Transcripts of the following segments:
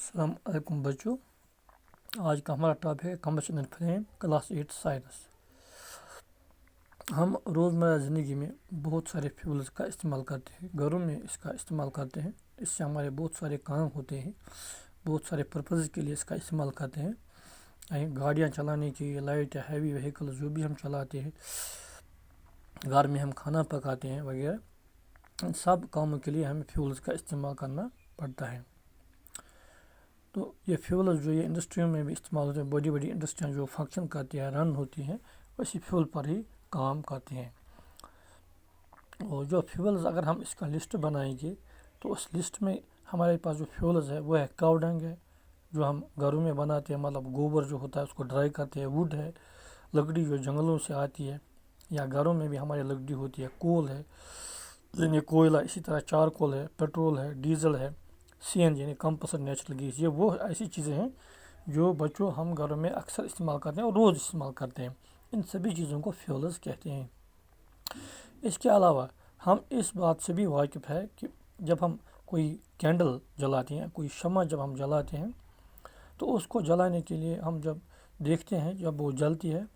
अस्सलाम वालेकुम बच्चों, आज का हमारा टॉपिक है combustion and flame, class 8 science. हम रोज़मर्रा ज़िंदगी में बहुत सारे फ्यूल्स का इस्तेमाल करते हैं, घरों में इसका इस्तेमाल करते हैं। इससे हमारे बहुत सारे काम होते हैं, बहुत सारे पर्पज़ के लिए इसका इस्तेमाल करते हैं। गाड़ियाँ चलाने के लिए, लाइट या हैवी व्हीकल जो भी हम चलाते हैं, घर में हम खाना पकाते हैं वगैरह, इन सब कामों के लिए हमें फ्यूल्स का इस्तेमाल करना पड़ता है। तो ये फ्यूल्स जो ये इंडस्ट्रियों में भी इस्तेमाल होते हैं, बड़ी बड़ी इंडस्ट्रियाँ जो फंक्शन करती हैं, रन होती हैं, वैसी फ्यूल पर ही काम करती हैं। और जो फ्यूल्स अगर हम इसका लिस्ट बनाएंगे तो उस लिस्ट में हमारे पास जो फ्यूल्स है वो है काऊ डंग है, जो हम घरों में बनाते हैं, मतलब गोबर जो होता है उसको ड्राई करते हैं। वुड है, लकड़ी जो जंगलों से आती है, या घरों में भी हमारी लकड़ी होती है। कोल है यानी कोयला, इसी तरह चारकोल है, पेट्रोल है, डीजल है, CNG यानी कंप्रेस्ड नेचुरल गैस। ये वो ऐसी चीज़ें हैं जो बच्चों हम घरों में अक्सर इस्तेमाल करते हैं और रोज़ इस्तेमाल करते हैं। इन सभी चीज़ों को फ्यूल्स कहते हैं। इसके अलावा हम इस बात से भी वाकिफ़ है कि जब हम कोई कैंडल जलाते हैं, कोई शम्मा जब हम जलाते हैं, तो उसको जलाने के लिए हम जब देखते हैं, जब वो जलती है,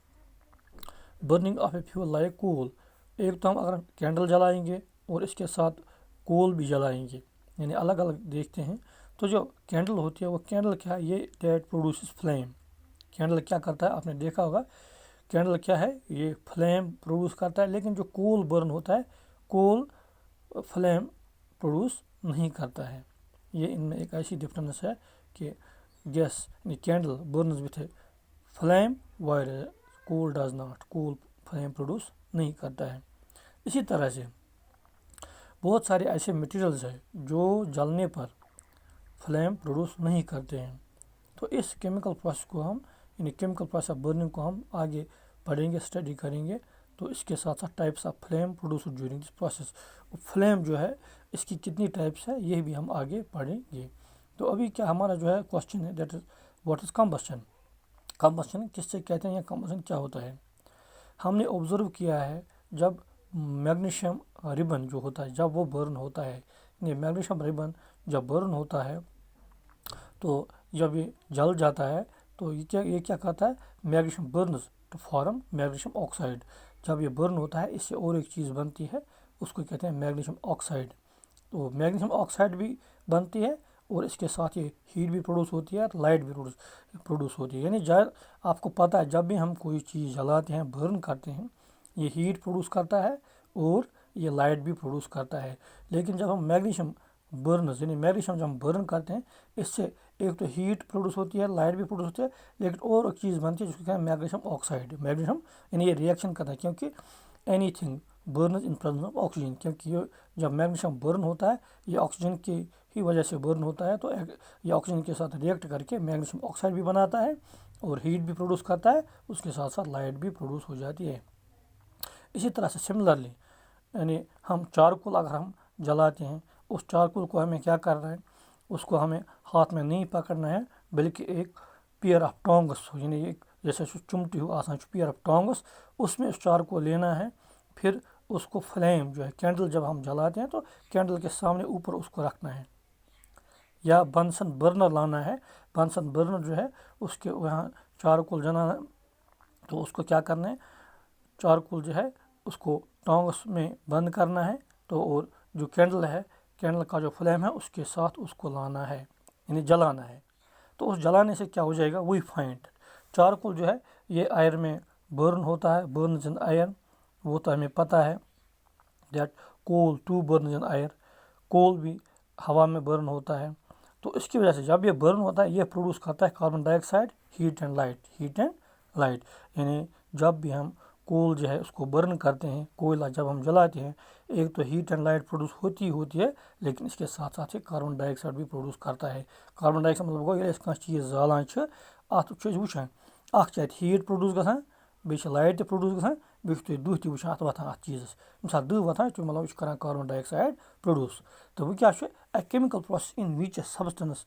burning of a fuel like coal, एक तो हम अगर कैंडल जलाएंगे और इसके साथ कोल भी जलाएंगे, यानी अलग अलग देखते हैं, तो जो कैंडल होती है वो कैंडल क्या है, ये डेट प्रोड्यूसेस फ्लेम। कैंडल क्या करता है, आपने देखा होगा, कैंडल क्या है, ये फ्लेम प्रोड्यूस करता है। लेकिन जो कोल बर्न होता है, कोल फ्लेम प्रोड्यूस नहीं करता है। ये इनमें एक ऐसी डिफरेंस है कि गैस यानी candle burns with flame whereas coal does not, coal flame produce नहीं करता है। इसी तरह से बहुत सारे ऐसे मटेरियल्स हैं जो जलने पर फ्लेम प्रोड्यूस नहीं करते हैं। तो इस केमिकल प्रोसेस को हम, यानी केमिकल प्रोसेस ऑफ बर्निंग को हम आगे पढ़ेंगे, स्टडी करेंगे। तो इसके साथ साथ types of flame produce during this process, flame जो है इसकी कितनी टाइप्स है ये भी हम आगे पढ़ेंगे। तो अभी क्या हमारा जो है क्वेश्चन है, that is what is combustion. Combustion किससे कहते हैं या कंबस्शन क्या होता है। हमने ऑब्जर्व किया है जब मैग्नीशियम रिबन जो होता है जब वो बर्न होता है, ये मैग्नीशियम रिबन जब बर्न होता है तो जब ये जल जाता है तो ये क्या करता है, magnesium burns to form magnesium oxide. जब ये बर्न होता है इससे और एक चीज़ बनती है, उसको कहते हैं मैग्नीशियम ऑक्साइड। तो मैग्नीशियम ऑक्साइड भी बनती है और इसके साथ ये हीट भी प्रोड्यूस होती है, लाइट भी प्रोड्यूस होती है। यानी जब आपको पता है जब भी हम कोई चीज़ जलाते हैं, बर्न करते हैं, ये हीट प्रोड्यूस करता है और ये लाइट भी प्रोड्यूस करता है। लेकिन जब हम मैग्नीशियम बर्न यानी मैग्नीशियम जब हम बर्न करते हैं, इससे एक तो हीट प्रोड्यूस होती है, लाइट भी प्रोड्यूस होती है, लेकिन और एक चीज़ बनती है जिसको कहते हैं मैग्नीशियम ऑक्साइड। मैग्नीशियम यानी ये रिएक्शन करता है, क्योंकि anything burn in presence of oxygen, क्योंकि ये जब मैग्नीशियम बर्न होता है ये ऑक्सीजन की ही वजह से बर्न होता है। तो ये ऑक्सीजन के साथ रिएक्ट करके मैग्नीशियम ऑक्साइड भी बनाता है और हीट भी प्रोड्यूस करता है, उसके साथ साथ लाइट भी प्रोड्यूस हो जाती है। इसी तरह से सिमिलरली यानी हम चारकोल अगर हम जलाते हैं, उस चारकोल को हमें क्या करना है, उसको हमें हाथ में नहीं पकड़ना है, बल्कि एक पेयर ऑफ टोंगस, यानी एक जैसे चुमटी हो आसान पेयर ऑफ टोंगस, उसमें उस चार को लेना है। फिर उसको फ्लेम जो है कैंडल जब हम जलाते हैं तो कैंडल के सामने ऊपर उसको रखना है, या बंसन बर्नर लाना है। बंसन बर्नर जो है उसके वहाँ चारकोल जलाना, तो उसको क्या करना है, चारकोल जो है उसको टोंगस में बंद करना है। तो और जो कैंडल है, कैंडल का जो फ्लेम है उसके साथ उसको लाना है, यानी जलाना है। तो उस जलाने से क्या हो जाएगा, वही फाइंड। चारकोल जो है ये आयरन में बर्न होता है, बर्न इन आयरन, वो तो हमें पता है दैट कोल टू बर्न इन आयर, कोल भी हवा में बर्न होता है। तो इसकी वजह से जब ये बर्न होता है ये प्रोड्यूस करता है carbon dioxide, heat and light, heat and light. यानी जब भी हम कोल जो है उसको बर्न करते हैं, कोयला जब हम जलाते हैं, एक तो हीट एंड लाइट प्रोड्यूस होती है, लेकिन इसके साथ साथ ही कार्बन डाइऑक्साइड भी प्रोड्यूस करता है। कार्बन डाइऑक्साइड मतलब गो ये चीज़ जालान अत वुचान हीट प्रोड्यूस गसान, बेस लाइट प्रोड्यूस गसान, बेस दुह त वुचान अत वथान अत चीज़स मिसाल दुह वथान तो मतलब यह कर कार्बन डाइऑक्साइड प्रोड्यूस। तो वह क्या a chemical process in which A substance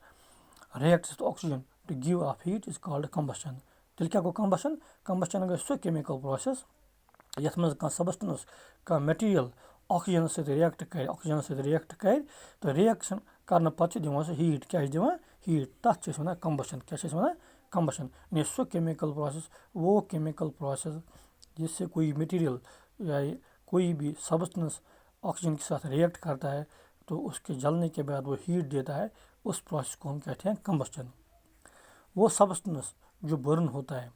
reacts with oxygen to give off heat is called combustion. तेल क्या गो combustion? Combustion गो सो chemical process यथ मज कह सबस्टेंस कह मटेरियल ऑक्सीजन से रिएक्ट कर, ऑक्सीजन से रिएक्ट कर, तो रिएक्शन करने पत्ते दिवान सो हीट, क्या दिवान हीट तथ छ वनान कम्बशन क्या छ वनान कम्बशन यानी सो केमिकल प्रोसेस वो केमिकल प्रोसेस जिससे कोई मटेरियल या कोई भी सब्सटेंस ऑक्सीजन के साथ रिएक्ट करता है तो उसके जलने के बाद वो हीट देता है, उस प्रोसेस को हम कहते हैं कम्बस्टन। वो सब्सटेंस जो बर्न होता है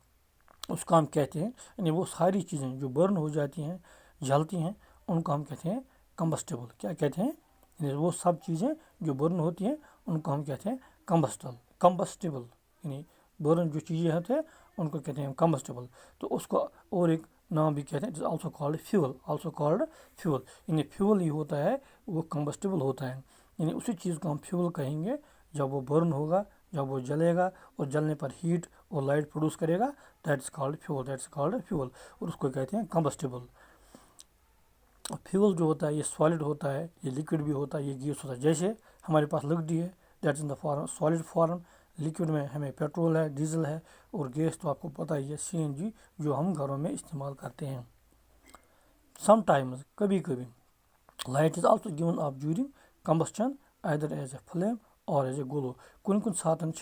उसका हम कहते हैं, यानी वो सारी चीज़ें जो बर्न हो जाती हैं जलती हैं उनको हम कहते हैं कम्बस्टेबल। क्या कहते हैं? यानी वो सब चीज़ें जो बर्न होती हैं उनको हम कहते हैं कम्बस्टेबल यानी बर्न जो चीज़ें होते हैं उनको कहते हैं कम्बस्टेबल। तो उसको और एक नाम भी कहते हैं ऑल्सो कॉल्ड फ्यूल, यानी फ्यूल ही होता है वो कम्बस्टेबल होता है, यानी उसी चीज़ को हम फ्यूल कहेंगे जब वो बर्न होगा, जब वो जलेगा और जलने पर हीट और लाइट प्रोड्यूस करेगा, दैट इज़ कॉल्ड फ्यूल, और उसको कहते हैं कम्बस्टेबल। फ्यूल जो होता है ये सॉलिड होता है, ये लिक्विड भी होता है, ये गैस होता है। जैसे हमारे पास लकड़ी है that is in the form solid form, liquid में हमें पेट्रोल है, डीजल है, और गैस तो आपको पता ही है CNG जो हम घरों में इस्तेमाल करते हैं। समटाइम्स कभी कभी light is also given off during combustion either as a flame or as a glow. कुन कुन सातन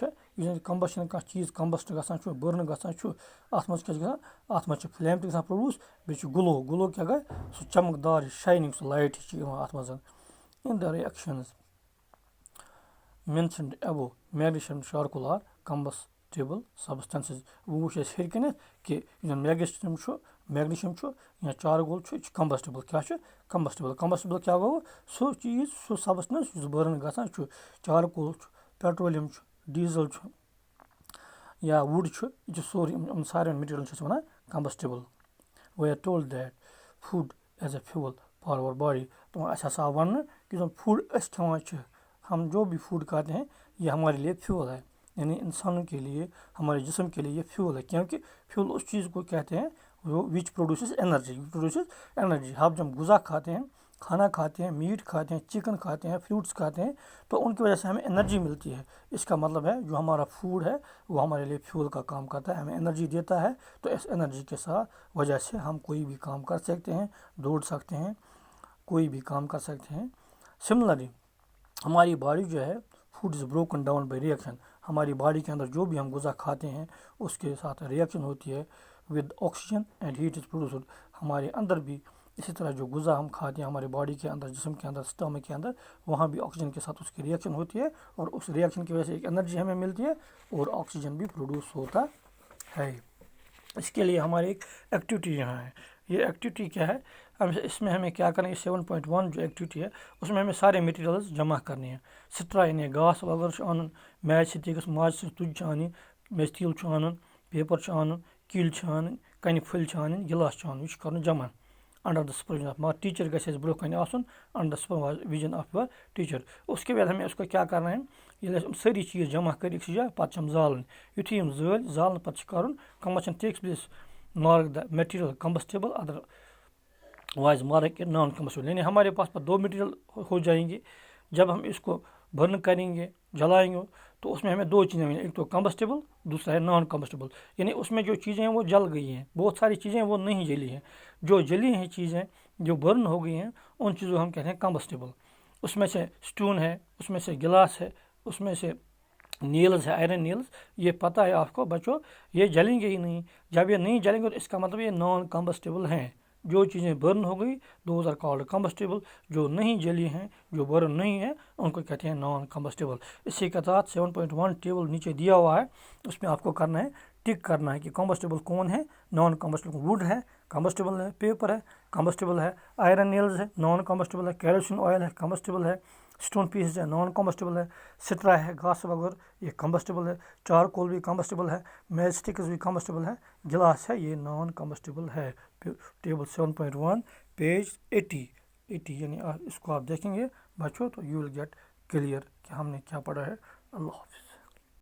कम्बस्टन का चीज़ कम्बस्ट गसान बर्न गसान अत मज क्या फ्लेम तक प्रोड्यूस बे ग्लो क्या गए सो चमकदार शाइनिंग सो लाइट अत मज in the reactions mentioned above magnesium charcoal are combustible substances। वो वुच हेर कन कि मैग्नीशियम या चारकोल कम्बस्टेबल क्या कम्बस्टेबल क्या गो सो चीज़ सो सब्सटेंस बर्न गसान चारकोल पेट्रोलियम डीजल या वुड यह सोरे सारे मटेरियल वनान combustible. We are told that food as a fuel for our body. तो असा वन कि फूड खान हम जो भी फूड खाते हैं ये हमारे लिए फ्यूल है, यानी इंसानों के लिए हमारे जिस्म के लिए ये फ्यूल है, क्योंकि फ्यूल उस चीज़ को कहते हैं वो विच प्रोड्यूसेस एनर्जी। हम जब गुज़ा खाते हैं, खाना खाते हैं, मीट खाते हैं, चिकन खाते हैं, फ्रूट्स खाते हैं, तो उनकी वजह से हमें एनर्जी मिलती है। इसका मतलब है जो हमारा फूड है वो हमारे लिए फ्यूल का काम करता है, हमें एनर्जी देता है। तो इस एनर्जी के साथ वजह से हम कोई भी काम कर सकते हैं, दौड़ सकते हैं, कोई भी काम कर सकते हैं। सिमिलरली हमारी बॉडी जो है food is broken down by reaction. हमारी बॉडी के अंदर जो भी हम गुज़ा खाते हैं उसके साथ रिएक्शन होती है with oxygen and heat is produced. हमारे अंदर भी इसी तरह जो गुज़ा हम खाते हैं हमारे बॉडी के अंदर, जिस्म के अंदर, स्टमक के अंदर, वहाँ भी ऑक्सीजन के साथ उसकी रिएक्शन होती है और उस रिएक्शन की वजह से एक एनर्जी हमें मिलती है और ऑक्सीजन भी प्रोड्यूस होता है। इसके लिए हमारी एक एक्टिविटी यहाँ है। ये एक्टिविटी क्या है, इसमें हमें क्या करना है, 7.1 जो एक्टिविटी है उसमें हमें सारे मटेरियल्स जमा करने हैं। सिट्रा यानी घास वगैरह आन, मैच से माज से तुज आन, मेस्तील आन, पेपर आन, कील आन, कन फुल आन, गिलास आन, यह कर जमा अंडर द सुपरविजन ऑफ मगर टीचर गस ब्रो कन under supervision of your teacher. उसके बाद हमें उसको क्या करना है, ये सारी चीज़ जमा कर एक जगह पत्म जालन, युथी जालन पे combustion takes place mark the material combustible otherwise mark non combustible. यानी हमारे पास पर दो मटेरियल हो जाएंगे, जब हम इसको बर्न करेंगे, जलाएंगे, तो उसमें हमें दो चीज़ें मिलेंगी, एक तो कम्बस्टेबल, दूसरा है नॉन कम्बस्टेबल। यानी उसमें जो चीज़ें हैं वो जल गई हैं, बहुत सारी चीज़ें वो नहीं जली हैं। जो जली हैं चीज़ें जो बर्न हो गई हैं उन चीज़ों को हम कहते हैं कम्बस्टेबल। उसमें से स्टोन है, उसमें से गिलास है, उसमें से नील्स है, आयरन नील्स। ये पता है आपको बच्चों, ये जलेंगे ही नहीं। जब ये नहीं जलेंगे तो इसका मतलब ये नॉन कम्बस्टेबल हैं। जो चीज़ें बर्न हो गई दोज आर कॉल्ड कम्बस्टेबल, जो नहीं जली हैं, जो बर्न नहीं है, उनको कहते हैं नॉन कम्बस्टेबल। इसी के साथ 7.1 टेबल नीचे दिया हुआ है, उसमें आपको करना है, टिक करना है कि कम्बस्टेबल कौन है। नॉन कम्बस्टेबल वुड है, कम्बस्टेबल है, पेपर है, कम्बस्टेबल है, आयरन नेल्स है, नॉन कम्बस्टेबल है, कैरोसिन ऑयल है, कम्बस्टेबल है, स्टोन पीस है, नॉन कम्बस्टेबल है, सिट्रा है, घास वगैरह ये कम्बस्टेबल है, चारकोल भी कम्बस्टेबल है, मैच स्टिक्स भी कम्बस्टेबल है, गिलास है, ये नॉन कम्बस्टेबल है। टेबल 7.1 पेज 80 यानी इसको आप देखेंगे बच्चों तो यू विल गेट क्लियर कि हमने क्या पढ़ा है। अल्लाह हाफिज़।